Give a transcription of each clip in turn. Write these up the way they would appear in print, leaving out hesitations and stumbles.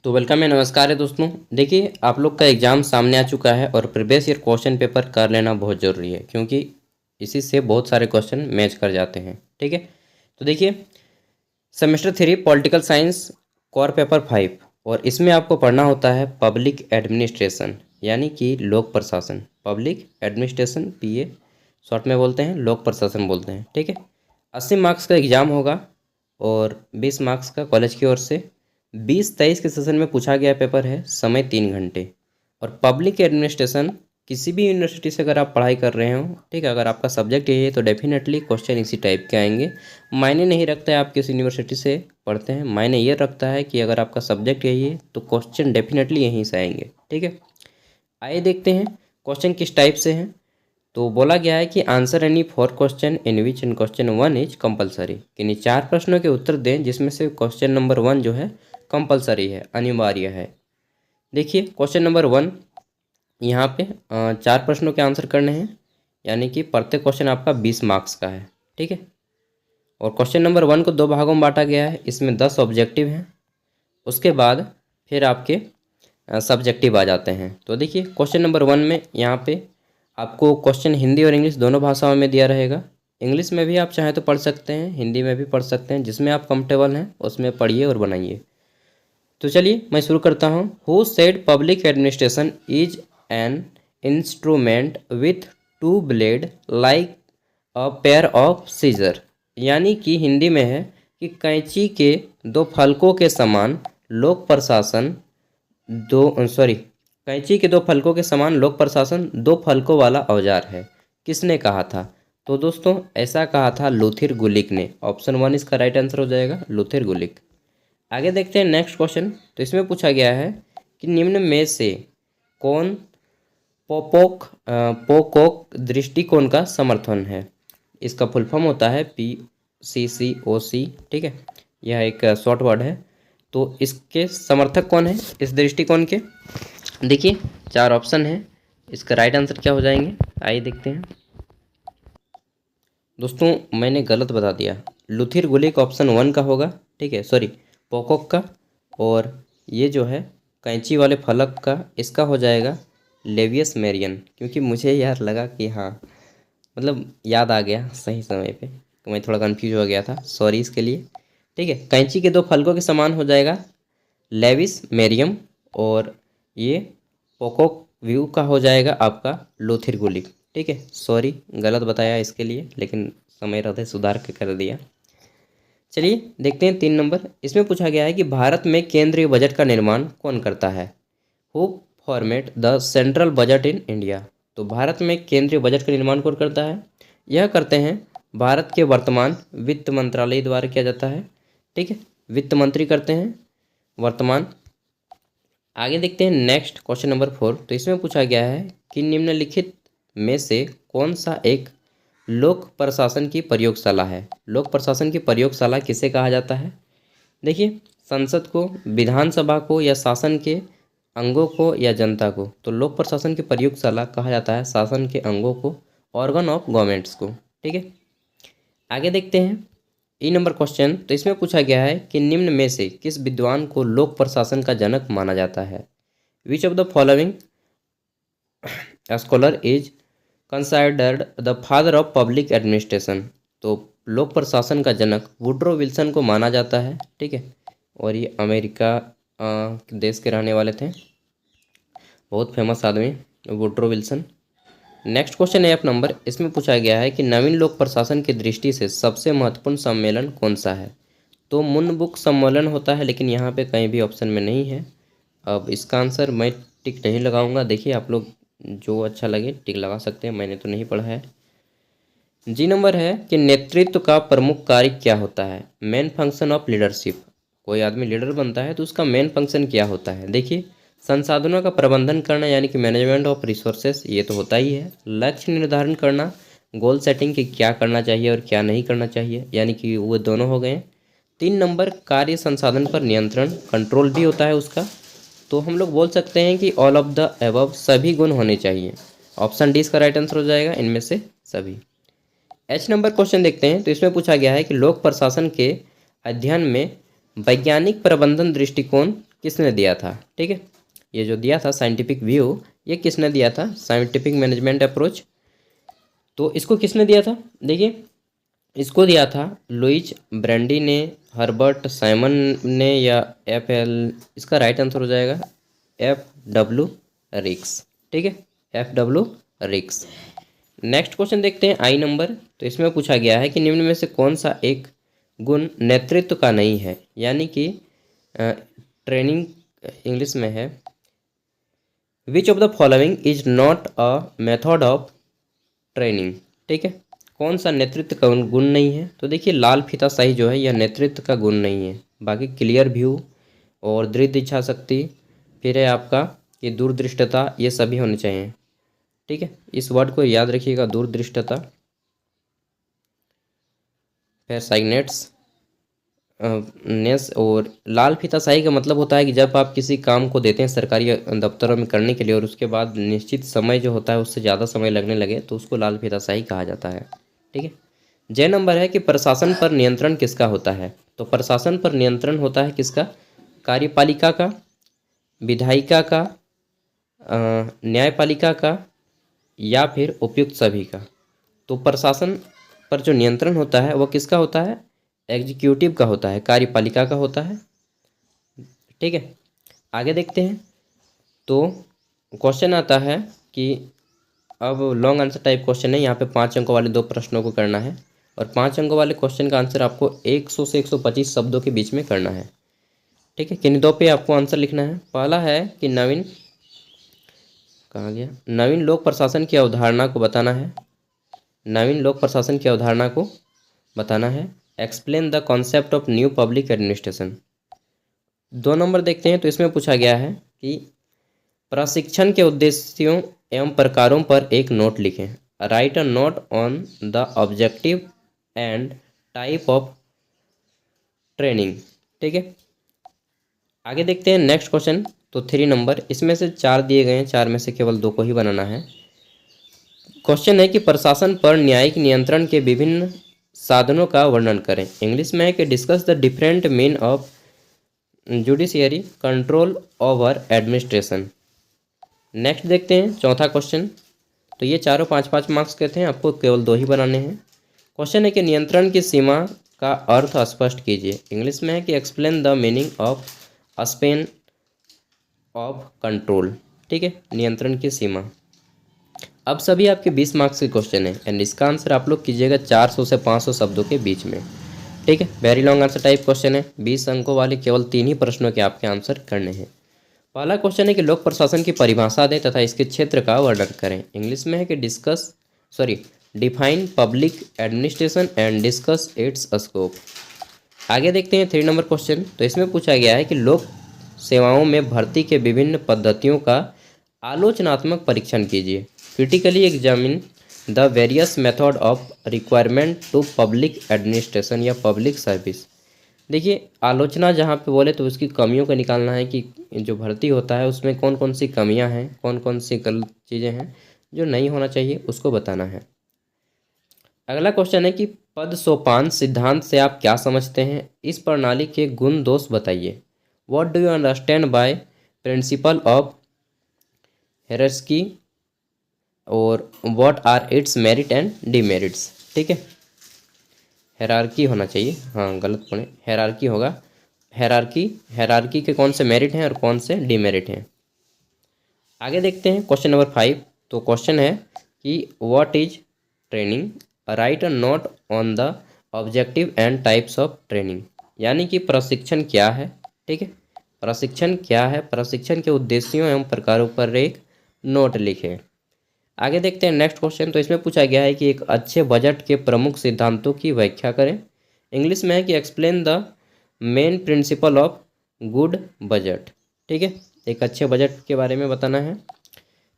तो वेलकम है, नमस्कार है दोस्तों। देखिए, आप लोग का एग्ज़ाम सामने आ चुका है और प्रीवियस ईयर क्वेश्चन पेपर कर लेना बहुत ज़रूरी है, क्योंकि इसी से बहुत सारे क्वेश्चन मैच कर जाते हैं। ठीक है, तो देखिए, semester 3 political science core paper 5, और इसमें आपको पढ़ना होता है पब्लिक एडमिनिस्ट्रेशन, यानी कि लोक प्रशासन। पब्लिक एडमिनिस्ट्रेशन, पीए शॉर्ट में बोलते हैं, लोक प्रशासन बोलते हैं। ठीक है, 80 मार्क्स का एग्ज़ाम होगा और 20 मार्क्स का कॉलेज की ओर से। 20-23 के सेशन में पूछा गया पेपर है, समय 3 घंटे। और पब्लिक एडमिनिस्ट्रेशन किसी भी यूनिवर्सिटी से अगर आप पढ़ाई कर रहे हो, ठीक है, अगर आपका सब्जेक्ट यही है तो डेफिनेटली क्वेश्चन इसी टाइप के आएंगे। मायने नहीं रखता है आप किस यूनिवर्सिटी से पढ़ते हैं, मायने ये रखता है कि अगर आपका सब्जेक्ट यही है तो क्वेश्चन डेफिनेटली यहीं से आएंगे। ठीक है, आइए देखते हैं क्वेश्चन किस टाइप से हैं। तो बोला गया है कि answer any 4 question in which in question 1 is compulsory, यानी 4 प्रश्नों के उत्तर दें जिसमें से क्वेश्चन नंबर 1 जो है कंपलसरी है, अनिवार्य है। देखिए, क्वेश्चन नंबर 1 यहाँ पे 4 प्रश्नों के आंसर करने हैं, यानी कि प्रत्येक क्वेश्चन आपका 20 मार्क्स का है। ठीक है, और क्वेश्चन नंबर 1 को 2 भागों में बांटा गया है, इसमें 10 ऑब्जेक्टिव हैं। उसके बाद फिर आपके सब्जेक्टिव आ जाते हैं। तो देखिए, क्वेश्चन नंबर 1 में यहाँ पे आपको क्वेश्चन हिंदी और इंग्लिश दोनों भाषाओं में दिया रहेगा। इंग्लिश में भी आप चाहें तो पढ़ सकते हैं, हिंदी में भी पढ़ सकते हैं, जिसमें आप कंफर्टेबल हैं उसमें पढ़िए और बनाइए। तो चलिए मैं शुरू करता हूँ। Who said public administration is an instrument with 2 blade like a pair of scissor, यानी कि हिंदी में है कि कैंची के 2 फलकों के समान लोक प्रशासन कैंची के 2 फलकों के समान लोक प्रशासन 2 फलकों वाला औजार है। किसने कहा था? तो दोस्तों, ऐसा कहा था लुथिर गुलिक ने। ऑप्शन 1 इसका राइट आंसर हो जाएगा, लुथिर गुलिक। आगे देखते हैं नेक्स्ट क्वेश्चन। तो इसमें पूछा गया है कि निम्न में से कौन पोकोक दृष्टिकोण का समर्थन है? इसका फुल फॉर्म होता है PCCOC। ठीक है, यह एक शॉर्ट वर्ड है। तो इसके समर्थक कौन है इस दृष्टिकोण के? देखिए, 4 ऑप्शन है, इसका राइट आंसर क्या हो जाएंगे, आइए देखते हैं। दोस्तों, मैंने गलत बता दिया, लुथिर गुलिक ऑप्शन 1 का होगा। ठीक है, सॉरी, पोकोक का। और ये जो है कैंची वाले फलक का, इसका हो जाएगा लेवियस मेरियन, क्योंकि मुझे यार लगा कि हाँ, मतलब याद आ गया सही समय पे, तो मैं थोड़ा कंफ्यूज हो गया था, सॉरी इसके लिए। ठीक है, कैंची के 2 फलकों के समान हो जाएगा लेविस मेरियम, और ये पोकोक व्यू का हो जाएगा आपका लुथिर गुलिक। ठीक है, सॉरी गलत बताया इसके लिए, लेकिन समय रहते सुधार के कर दिया। चलिए देखते हैं 3 नंबर। इसमें पूछा गया है कि भारत में केंद्रीय बजट का निर्माण कौन करता है? Who format the central budget in India. तो भारत में केंद्रीय बजट का निर्माण कौन करता है? यह करते हैं भारत के वर्तमान वित्त मंत्रालय द्वारा किया जाता है। ठीक है, वित्त मंत्री करते हैं वर्तमान। आगे देखते हैं नेक्स्ट क्वेश्चन नंबर 4। तो इसमें पूछा गया है कि निम्नलिखित में से कौन सा एक लोक प्रशासन की प्रयोगशाला है? लोक प्रशासन की प्रयोगशाला किसे कहा जाता है? देखिए, संसद को, विधानसभा को, या शासन के अंगों को, या जनता को? तो लोक प्रशासन की प्रयोगशाला कहा जाता है शासन के अंगों को, ऑर्गन ऑफ गवर्नमेंट्स को। ठीक है, आगे देखते हैं ई नंबर क्वेश्चन। तो इसमें पूछा गया है कि निम्न में से किस विद्वान को लोक प्रशासन का जनक माना जाता है? Which of the following scholar is considered the father of public administration. तो लोक प्रशासन का जनक वुड्रो विल्सन को माना जाता है। ठीक है, और ये अमेरिका देश के रहने वाले थे, बहुत फेमस आदमी वुड्रो विल्सन। नेक्स्ट क्वेश्चन है आप नंबर। इसमें पूछा गया है कि नवीन लोक प्रशासन की दृष्टि से सबसे महत्वपूर्ण सम्मेलन कौन सा है? तो मुनबुक सम्मेलन होता है, लेकिन यहाँ पे कहीं भी ऑप्शन में नहीं है। अब इसका आंसर मैं टिक नहीं लगाऊंगा। देखिए, आप लोग जो अच्छा लगे टिक लगा सकते हैं, मैंने तो नहीं पढ़ा है। जी नंबर है कि नेतृत्व का प्रमुख कार्य क्या होता है? Main function of leadership. कोई आदमी लीडर बनता है तो उसका मेन फंक्शन क्या होता है? देखिए, संसाधनों का प्रबंधन करना, यानी कि मैनेजमेंट ऑफ रिसोर्सेस, ये तो होता ही है। लक्ष्य निर्धारण करना, गोल सेटिंग कि क्या करना चाहिए और क्या नहीं करना चाहिए, यानी कि वो दोनों हो गए। 3 नंबर कार्य संसाधन पर नियंत्रण, कंट्रोल भी होता है उसका। तो हम लोग बोल सकते हैं कि ऑल ऑफ द अबव, सभी गुण होने चाहिए। ऑप्शन डी इसका राइट आंसर हो जाएगा, इनमें से सभी। एच नंबर क्वेश्चन देखते हैं। तो इसमें पूछा गया है कि लोक प्रशासन के अध्ययन में वैज्ञानिक प्रबंधन दृष्टिकोण किसने दिया था? ठीक है, ये जो दिया था साइंटिफिक व्यू, ये किसने दिया था? Scientific management approach. तो इसको किसने दिया था? देखिए, इसको दिया था लुइज ब्रैंडी ने, हर्बर्ट साइमन ने, या F.L. इसका राइट आंसर हो जाएगा F.W. रिक्स। ठीक है, F.W. रिक्स। नेक्स्ट क्वेश्चन देखते हैं, आई नंबर। तो इसमें पूछा गया है कि निम्न में से कौन सा एक गुण नेतृत्व का नहीं है, यानी कि ट्रेनिंग इंग्लिश में है, which of the following is not a method of training. ठीक है, कौन सा नेतृत्व का गुण नहीं है? तो देखिए, लाल फीताशाही जो है यह नेतृत्व का गुण नहीं है। बाकी क्लियर व्यू और दृढ़ इच्छा शक्ति, फिर है आपका ये दूरदृष्टता, ये सभी होने चाहिए। ठीक है, इस वर्ड को याद रखिएगा, दूरदृष्टता। फिर साइनेट्स नेस, और लाल फीताशाही का मतलब होता है कि जब आप किसी काम को देते हैं सरकारी दफ्तरों में करने के लिए और उसके बाद निश्चित समय जो होता है उससे ज़्यादा समय लगने लगे, तो उसको लाल फीताशाही कहा जाता है। ठीक है, जय नंबर है कि प्रशासन पर नियंत्रण किसका होता है? तो प्रशासन पर नियंत्रण होता है किसका? कार्यपालिका का, विधायिका का, न्यायपालिका का, या फिर उपयुक्त सभी का। तो प्रशासन पर जो नियंत्रण होता है वो किसका होता है? एग्जीक्यूटिव का होता है, कार्यपालिका का होता है। ठीक है, आगे देखते हैं। तो क्वेश्चन आता है कि अब लॉन्ग आंसर टाइप क्वेश्चन है, यहाँ पे 5 अंकों वाले 2 प्रश्नों को करना है, और 5 अंकों वाले क्वेश्चन का आंसर आपको 100 से 125 शब्दों के बीच में करना है। ठीक है, किन 2 पे आपको आंसर लिखना है। पहला है कि नवीन, कहाँ गया, नवीन लोक प्रशासन की अवधारणा को बताना है। नवीन लोक प्रशासन की अवधारणा को बताना है। Explain the concept of new public administration. 2 number देखते हैं। तो इसमें पूछा गया है कि प्रशिक्षण के उद्देश्यों एवं प्रकारों पर एक नोट लिखें। Right a note on the objective and type of training. ठीक है, आगे देखते हैं नेक्स्ट क्वेश्चन। तो 3 नंबर, इसमें से 4 दिए गए हैं, 4 में से केवल 2 को ही बनाना है। क्वेश्चन है कि प्रशासन पर न्यायिक नियंत्रण के विभिन्न साधनों का वर्णन करें। इंग्लिश में है कि discuss the different mean of judiciary control over administration. Next देखते हैं चौथा क्वेश्चन। तो ये चारों 5-5 मार्क्स के थे, आपको केवल 2 ही बनाने हैं। क्वेश्चन है कि नियंत्रण की सीमा का अर्थ स्पष्ट कीजिए। इंग्लिश में है कि explain the meaning of span of control. ठीक है, नियंत्रण की सीमा। अब सभी आपके 20 मार्क्स के क्वेश्चन हैं, एंड इसका आंसर आप लोग कीजिएगा 400 से 500 शब्दों के बीच में। ठीक है, very long answer type question है। 20 अंकों वाले केवल 3 ही प्रश्नों के आपके आंसर करने हैं। पहला क्वेश्चन है कि लोक प्रशासन की परिभाषा दें तथा इसके क्षेत्र का वर्णन करें। इंग्लिश में है कि define public administration and discuss it's scope. आगे देखते हैं 3 नंबर क्वेश्चन। तो इसमें पूछा गया है कि लोक सेवाओं में भर्ती के विभिन्न पद्धतियों का आलोचनात्मक परीक्षण कीजिए। Critically examine the various method of requirement to public administration या पब्लिक सर्विस। देखिए, आलोचना जहाँ पे बोले तो उसकी कमियों को निकालना है कि जो भर्ती होता है उसमें कौन कौन सी कमियां हैं, कौन कौन सी गलत चीज़ें हैं जो नहीं होना चाहिए, उसको बताना है। अगला क्वेश्चन है कि पद सोपान सिद्धांत से आप क्या समझते हैं? इस प्रणाली के गुण दोष बताइए। What do you understand by principle of hierarchy, और what are its merit and demerits. ठीक है, हेरारकी होना चाहिए, हाँ गलत पढ़े, हेरारकी होगा। हेरारकी के कौन से मेरिट हैं और कौन से डीमेरिट हैं। आगे देखते हैं क्वेश्चन नंबर 5। तो क्वेश्चन है कि what is training, right a note on the objective and types of training. यानी कि प्रशिक्षण क्या है। ठीक है, प्रशिक्षण क्या है, प्रशिक्षण के उद्देश्यों एवं प्रकारों पर एक नोट लिखें। आगे देखते हैं नेक्स्ट क्वेश्चन। तो इसमें पूछा गया है कि एक अच्छे बजट के प्रमुख सिद्धांतों की व्याख्या करें। इंग्लिश में है कि explain the main principle of good budget. ठीक है, एक अच्छे बजट के बारे में बताना है।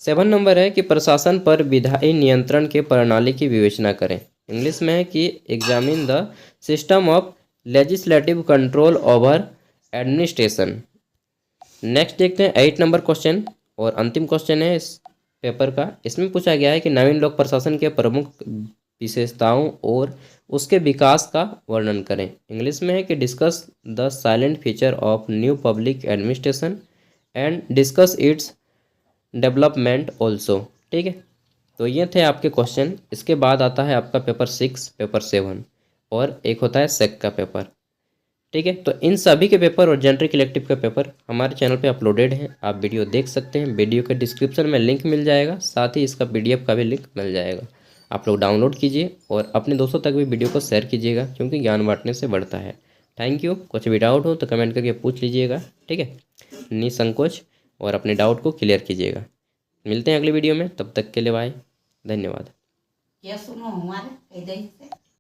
7 नंबर है कि प्रशासन पर विधायी नियंत्रण के प्रणाली की विवेचना करें। इंग्लिश में है कि examine the system of legislative control over administration. Next देखते हैं 8 नंबर क्वेश्चन, और अंतिम क्वेश्चन है इस पेपर का। इसमें पूछा गया है कि नवीन लोक प्रशासन के प्रमुख विशेषताओं और उसके विकास का वर्णन करें। इंग्लिश में है कि discuss the silent feature of new public administration and discuss its development also. ठीक है, तो ये थे आपके क्वेश्चन। इसके बाद आता है आपका पेपर 6, पेपर 7 और एक होता है सेक का पेपर। ठीक है, तो इन सभी के पेपर और जेनरिक इलेक्टिव का पेपर हमारे चैनल पे अपलोडेड है, आप वीडियो देख सकते हैं। वीडियो के डिस्क्रिप्शन में लिंक मिल जाएगा, साथ ही इसका PDF का भी लिंक मिल जाएगा। आप लोग डाउनलोड कीजिए और अपने दोस्तों तक भी वीडियो को शेयर कीजिएगा, क्योंकि ज्ञान बांटने से बढ़ता है। Thank you. कुछ भी डाउट हो तो कमेंट करके पूछ लीजिएगा। ठीक है, निसंकोच और अपने डाउट को क्लियर कीजिएगा। मिलते हैं अगली वीडियो में, तब तक के लिए बाय, धन्यवाद। क्या सुनो हमारे